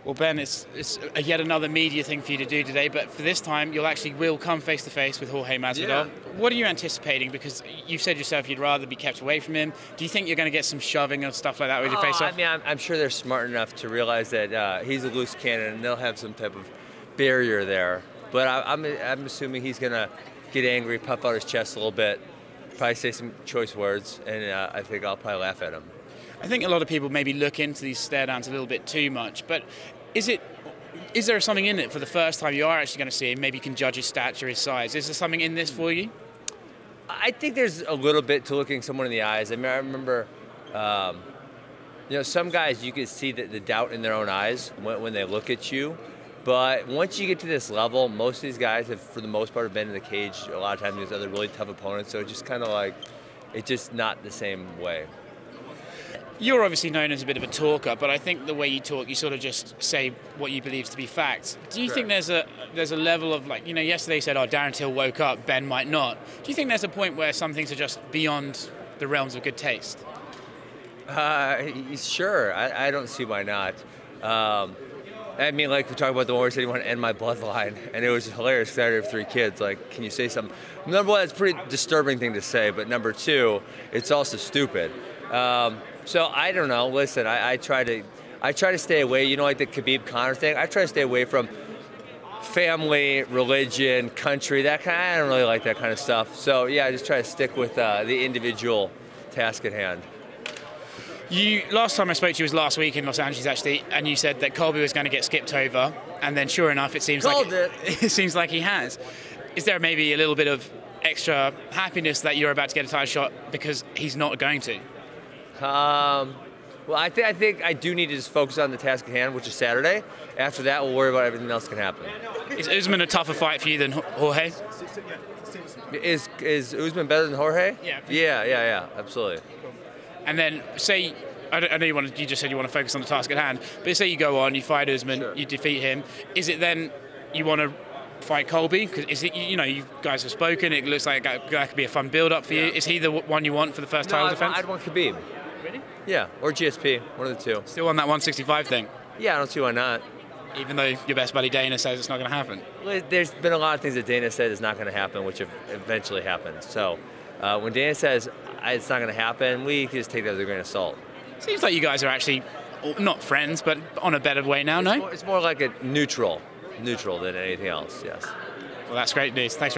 Well, Ben, it's yet another media thing for you to do today, but for this time, you'll actually come face to face with Jorge Masvidal. Yeah. What are you anticipating? Because you've said yourself you'd rather be kept away from him. Do you think you're going to get some shoving and stuff like that with your face off? I mean, I'm sure they're smart enough to realize that he's a loose cannon, and they'll have some type of barrier there. But I'm assuming he's going to get angry, puff out his chest a little bit, probably say some choice words, and I think I'll probably laugh at him. I think a lot of people maybe look into these stare downs a little bit too much, but is there something in it for the first time you are actually going to see him? Maybe you can judge his stature, his size. Is there something in this for you? I think there's a little bit to looking someone in the eyes. I mean, I remember, some guys you can see the doubt in their own eyes when they look at you. But once you get to this level, most of these guys have, for the most part, have been in the cage a lot of times against other really tough opponents. So it's just kind of like, it's just not the same way. You're obviously known as a bit of a talker, but I think the way you talk, you sort of just say what you believe to be facts. Do you think there's a level of, like, yesterday you said, oh, Darren Till woke up, Ben might not. Do you think there's a point where some things are just beyond the realms of good taste? Sure. I don't see why not. I mean, like we talked about the one where he said he wanted to end my bloodline, and it was hilarious because I have 3 kids. Like, can you say something? Number one, it's a pretty disturbing thing to say, but number two, it's also stupid. So I don't know. Listen, I try to stay away. Like the Khabib Conor thing. I try to stay away from family, religion, country. That kind. I don't really like that kind of stuff. So yeah, I just try to stick with the individual task at hand. Last time I spoke to you was last week in Los Angeles, actually, and you said that Colby was going to get skipped over, and then sure enough, it seems it seems like he has. Is there maybe a little bit of extra happiness that you're about to get a title shot because he's not going to? Well, I think I do need to just focus on the task at hand, which is Saturday. After that, we'll worry about everything else that can happen. Is Usman a tougher fight for you than Jorge? Is Usman better than Jorge? Yeah. Yeah, absolutely. And then say, I know you just said you want to focus on the task at hand, but say you go on, you fight Usman, sure. You defeat him. Is it then you want to fight Colby? Because is it, you guys have spoken. It looks like that could be a fun build-up for you. Is he the one you want for the first title defense? I'd want Khabib. Really? Yeah, or GSP, one of the two. Still on that 165 thing? Yeah, I don't see why not. Even though your best buddy Dana says it's not going to happen? Well, there's been a lot of things that Dana said is not going to happen, which have eventually happened. So when Dana says it's not going to happen, we can just take that as a grain of salt. Seems like you guys are actually not friends, but on a better way now, no? It's more like a neutral than anything else, yes. Well, that's great news. Thanks.